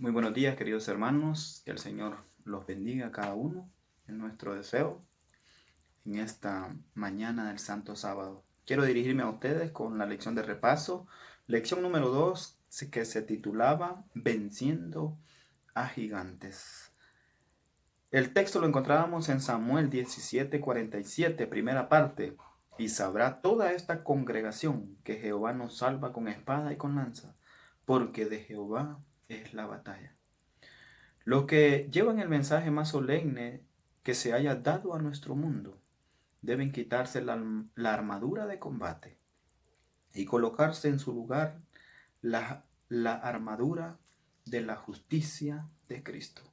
Muy buenos días, queridos hermanos. Que el Señor los bendiga a cada uno en nuestro deseo en esta mañana del Santo Sábado. Quiero dirigirme a ustedes con la lección de repaso, lección número 2, que se titulaba Venciendo a Gigantes. El texto lo encontrábamos en Samuel 17:47, primera parte. Y sabrá toda esta congregación que Jehová nos salva con espada y con lanza, porque de Jehová es la batalla. Los que llevan el mensaje más solemne que se haya dado a nuestro mundo deben quitarse la armadura de combate y colocarse en su lugar la armadura de la justicia de Cristo.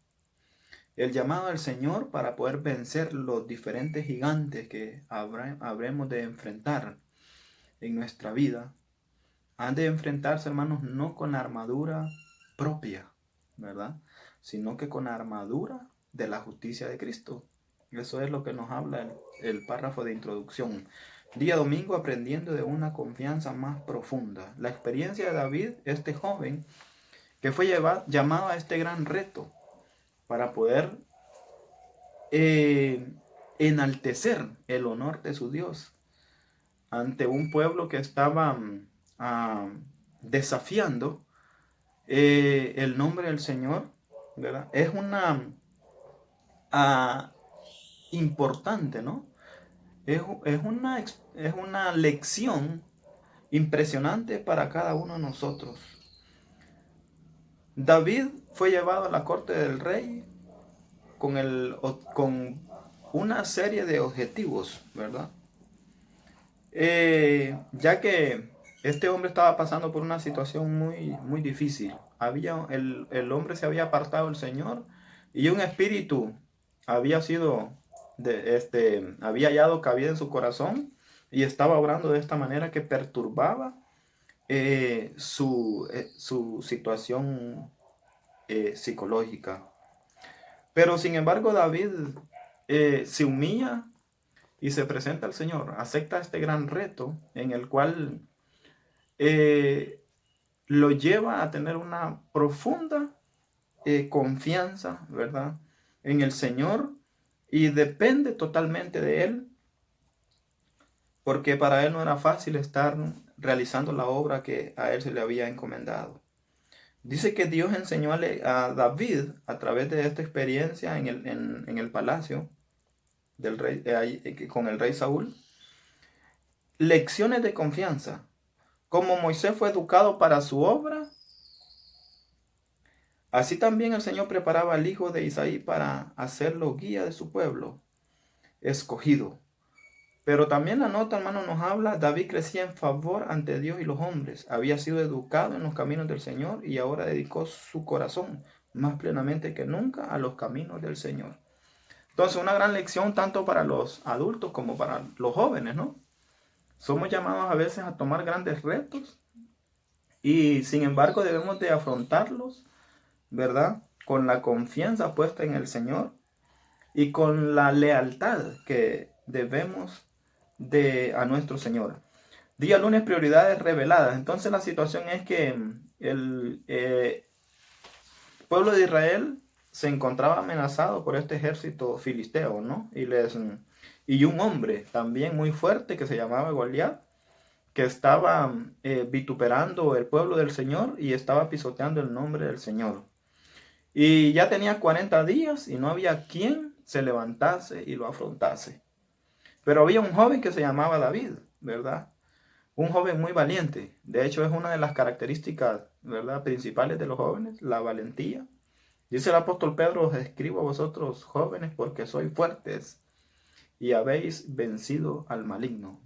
El llamado del Señor para poder vencer los diferentes gigantes que habremos de enfrentar en nuestra vida, han de enfrentarse, hermanos, no con la armadura propia, ¿verdad? Sino que con la armadura de la justicia de Cristo. Eso es lo que nos habla el párrafo de introducción. Día domingo aprendiendo de una confianza más profunda. La experiencia de David, este joven, que fue llamado a este gran reto para poder enaltecer el honor de su Dios ante un pueblo que estaba desafiando el nombre del Señor, ¿verdad? Es una importante, ¿no? Es una lección impresionante para cada uno de nosotros. David fue llevado a la corte del rey con una serie de objetivos, ¿verdad? Ya que este hombre estaba pasando por una situación muy, muy difícil. El hombre se había apartado del Señor y un espíritu había había hallado cabida en su corazón y estaba obrando de esta manera que perturbaba su situación psicológica. Pero sin embargo David se humilla y se presenta al Señor, acepta este gran reto en el cual lo lleva a tener una profunda confianza, ¿verdad?, en el Señor, y depende totalmente de Él, porque para Él no era fácil estar realizando la obra que a Él se le había encomendado. Dice que Dios enseñó a David, a través de esta experiencia en el palacio del rey, con el rey Saúl, lecciones de confianza. Como Moisés fue educado para su obra, así también el Señor preparaba al hijo de Isaí para hacerlo guía de su pueblo escogido. Pero también la nota, hermano, nos habla, David crecía en favor ante Dios y los hombres. Había sido educado en los caminos del Señor y ahora dedicó su corazón más plenamente que nunca a los caminos del Señor. Entonces, una gran lección tanto para los adultos como para los jóvenes, ¿no? Somos llamados a veces a tomar grandes retos y sin embargo debemos de afrontarlos, ¿verdad?, con la confianza puesta en el Señor y con la lealtad que debemos a nuestro Señor. Día lunes, prioridades reveladas. Entonces la situación es que el pueblo de Israel se encontraba amenazado por este ejército filisteo, ¿no? Y un hombre también muy fuerte que se llamaba Goliat, que estaba vituperando el pueblo del Señor y estaba pisoteando el nombre del Señor. Y ya tenía 40 días y no había quien se levantase y lo afrontase. Pero había un joven que se llamaba David, ¿verdad? Un joven muy valiente. De hecho, es una de las características, ¿verdad?, principales de los jóvenes, la valentía. Dice el apóstol Pedro: os escribo a vosotros jóvenes porque sois fuertes y habéis vencido al maligno.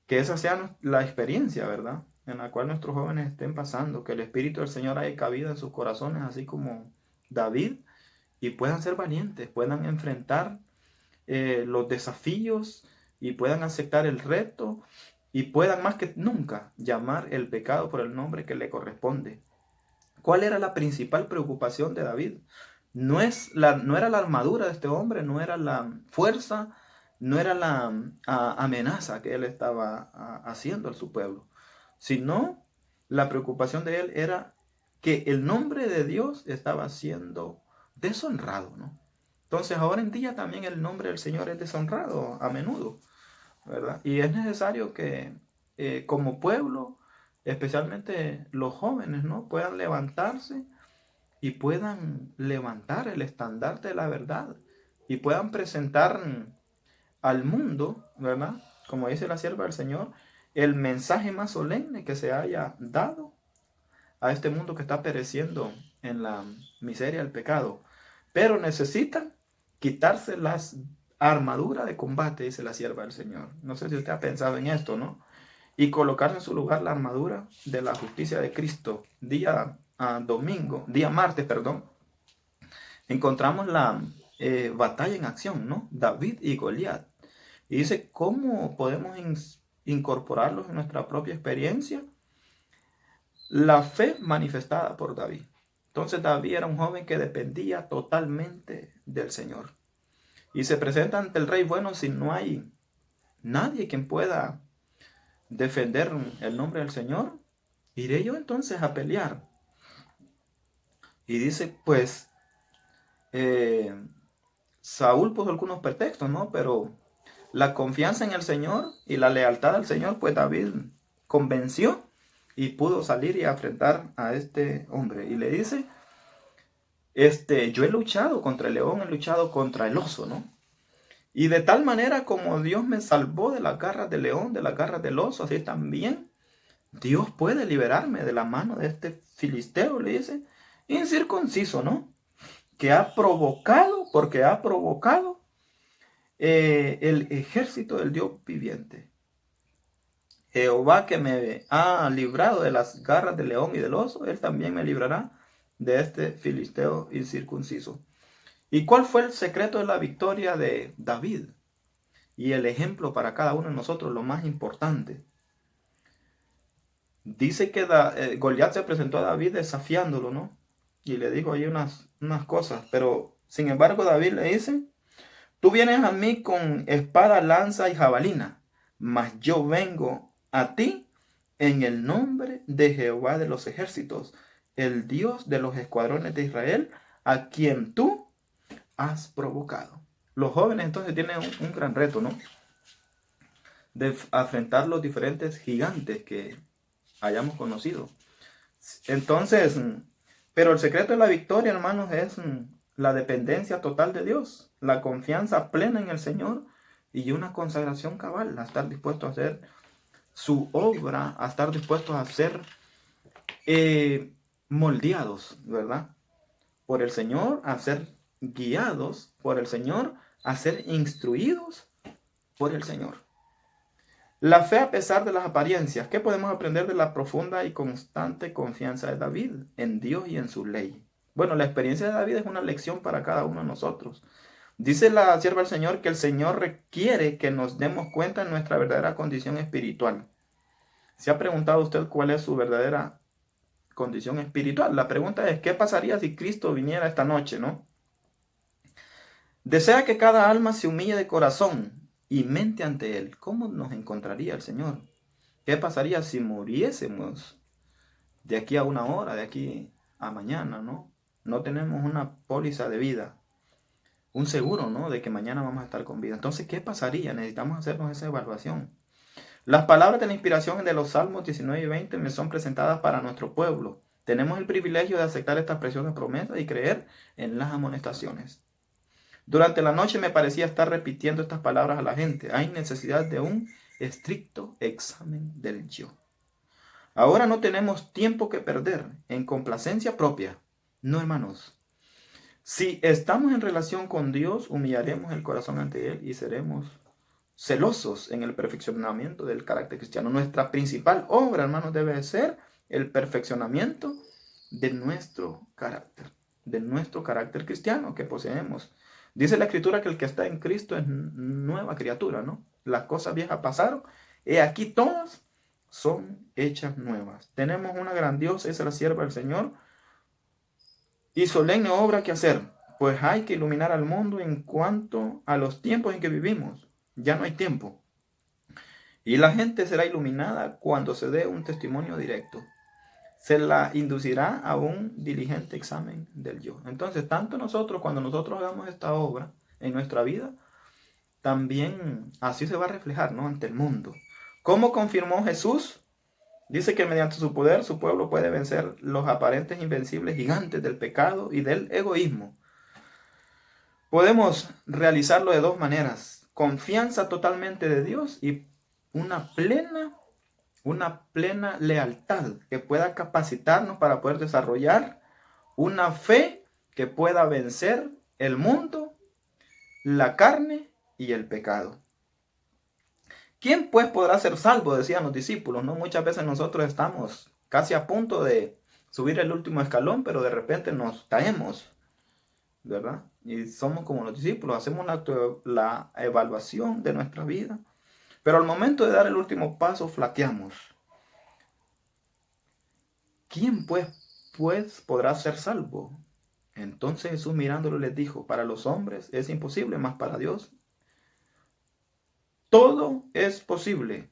Que esa sea la experiencia, ¿verdad?, en la cual nuestros jóvenes estén pasando, que el Espíritu del Señor haya cabida en sus corazones, así como David, y puedan ser valientes, puedan enfrentar los desafíos y puedan aceptar el reto y puedan más que nunca llamar el pecado por el nombre que le corresponde. ¿Cuál era la principal preocupación de David? No era la armadura de este hombre, no era la fuerza, no era la amenaza que él estaba haciendo a su pueblo, sino la preocupación de él era que el nombre de Dios estaba siendo deshonrado, ¿no? Entonces ahora en día también el nombre del Señor es deshonrado a menudo, ¿verdad? Y es necesario que como pueblo, especialmente los jóvenes, ¿no? Puedan levantarse y puedan levantar el estandarte de la verdad y puedan presentar al mundo, ¿verdad? Como dice la sierva del Señor, el mensaje más solemne que se haya dado a este mundo que está pereciendo en la miseria del pecado. Pero necesitan quitarse las armaduras de combate, dice la sierva del Señor. No sé si usted ha pensado en esto, ¿no? Y colocarse en su lugar la armadura de la justicia de Cristo. Día martes, perdón, encontramos la batalla en acción, ¿no? David y Goliat. Y dice, ¿cómo podemos incorporarlos en nuestra propia experiencia? La fe manifestada por David. Entonces David era un joven que dependía totalmente del Señor. Y se presenta ante el rey, bueno, si no hay nadie quien pueda defender el nombre del Señor, iré yo entonces a pelear. Y dice, pues, Saúl puso algunos pretextos, ¿no? Pero la confianza en el Señor y la lealtad al Señor, pues David convenció y pudo salir y enfrentar a este hombre. Y le dice, yo he luchado contra el león, he luchado contra el oso, ¿no? Y de tal manera como Dios me salvó de las garras del león, de las garras del oso, así también Dios puede liberarme de la mano de este filisteo, le dice, incircunciso, ¿no? Que ha provocado, porque ha provocado el ejército del Dios viviente. Jehová que me ha librado de las garras del león y del oso, él también me librará de este filisteo incircunciso. ¿Y cuál fue el secreto de la victoria de David? Y el ejemplo para cada uno de nosotros, lo más importante. Dice que Goliat se presentó a David desafiándolo, ¿no? Y le dijo ahí unas cosas, pero sin embargo David le dice, tú vienes a mí con espada, lanza y jabalina, mas yo vengo a ti en el nombre de Jehová de los ejércitos, el Dios de los escuadrones de Israel, a quien tú has provocado. Los jóvenes entonces tienen un gran reto, ¿no? De afrontar los diferentes gigantes que hayamos conocido. Entonces, pero el secreto de la victoria, hermanos, es la dependencia total de Dios, la confianza plena en el Señor y una consagración cabal, a estar dispuesto a hacer su obra, a estar dispuestos a ser moldeados, ¿verdad? Por el Señor, a ser guiados por el Señor, a ser instruidos por el Señor. La fe a pesar de las apariencias. ¿Qué podemos aprender de la profunda y constante confianza de David en Dios y en su ley? Bueno, la experiencia de David es una lección para cada uno de nosotros. Dice la sierva del Señor que el Señor requiere que nos demos cuenta de nuestra verdadera condición espiritual. ¿Se ha preguntado usted cuál es su verdadera condición espiritual? La pregunta es, ¿qué pasaría si Cristo viniera esta noche, no? Desea que cada alma se humille de corazón y mente ante Él. ¿Cómo nos encontraría el Señor? ¿Qué pasaría si muriésemos de aquí a una hora, de aquí a mañana, ¿no? No tenemos una póliza de vida, un seguro, ¿no? De que mañana vamos a estar con vida. Entonces, ¿qué pasaría? Necesitamos hacernos esa evaluación. Las palabras de la inspiración de los Salmos 19 y 20 me son presentadas para nuestro pueblo. Tenemos el privilegio de aceptar estas preciosas promesas y creer en las amonestaciones. Durante la noche me parecía estar repitiendo estas palabras a la gente. Hay necesidad de un estricto examen del yo. Ahora no tenemos tiempo que perder en complacencia propia. No, hermanos. Si estamos en relación con Dios, humillaremos el corazón ante Él y seremos celosos en el perfeccionamiento del carácter cristiano. Nuestra principal obra, hermanos, debe ser el perfeccionamiento de nuestro carácter cristiano que poseemos. Dice la Escritura que el que está en Cristo es nueva criatura, ¿no? Las cosas viejas pasaron, he aquí todas son hechas nuevas. Tenemos una grandiosa, es la sierva del Señor, y solemne obra que hacer, pues hay que iluminar al mundo en cuanto a los tiempos en que vivimos. Ya no hay tiempo. Y la gente será iluminada cuando se dé un testimonio directo. se la inducirá a un diligente examen del yo. Entonces, tanto nosotros, cuando nosotros hagamos esta obra en nuestra vida, también así se va a reflejar, ¿no?, ante el mundo. ¿Cómo confirmó Jesús? Dice que mediante su poder su pueblo puede vencer los aparentes invencibles gigantes del pecado y del egoísmo. Podemos realizarlo de dos maneras: confianza totalmente de Dios y una plena lealtad que pueda capacitarnos para poder desarrollar una fe que pueda vencer el mundo, la carne y el pecado. ¿Quién pues podrá ser salvo?, decían los discípulos, ¿no? Muchas veces nosotros estamos casi a punto de subir el último escalón, pero de repente nos caemos, ¿verdad? Y somos como los discípulos, hacemos la evaluación de nuestra vida, pero al momento de dar el último paso flaqueamos. ¿Quién pues podrá ser salvo? Entonces Jesús, mirándolo, les dijo: para los hombres es imposible, mas para Dios todo es posible.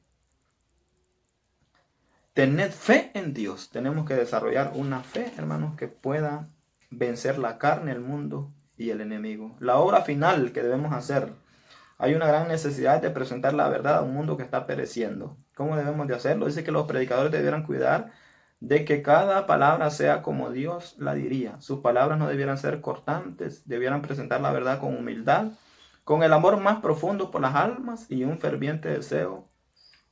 Tened fe en Dios. Tenemos que desarrollar una fe, hermanos, que pueda vencer la carne, el mundo y el enemigo. La obra final que debemos hacer. Hay una gran necesidad de presentar la verdad a un mundo que está pereciendo. ¿Cómo debemos de hacerlo? Dice que los predicadores debieran cuidar de que cada palabra sea como Dios la diría. Sus palabras no debieran ser cortantes, debieran presentar la verdad con humildad, con el amor más profundo por las almas y un ferviente deseo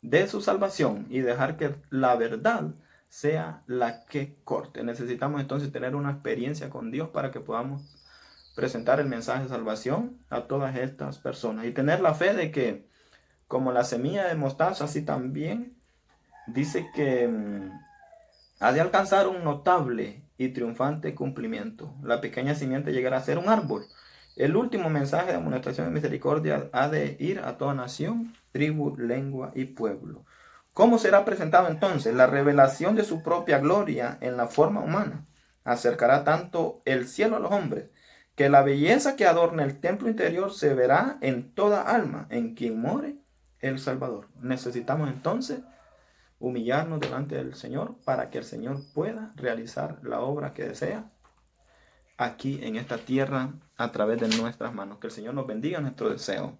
de su salvación, y dejar que la verdad sea la que corte. Necesitamos entonces tener una experiencia con Dios para que podamos presentar el mensaje de salvación a todas estas personas y tener la fe de que, como la semilla de mostaza, así también dice que ha de alcanzar un notable y triunfante cumplimiento. La pequeña simiente llegará a ser un árbol. El último mensaje de amonestación y misericordia ha de ir a toda nación, tribu, lengua y pueblo. ¿Cómo será presentado entonces? La revelación de su propia gloria en la forma humana acercará tanto el cielo a los hombres, que la belleza que adorna el templo interior se verá en toda alma en quien more el Salvador. Necesitamos entonces humillarnos delante del Señor para que el Señor pueda realizar la obra que desea aquí en esta tierra a través de nuestras manos. Que el Señor nos bendiga en nuestro deseo.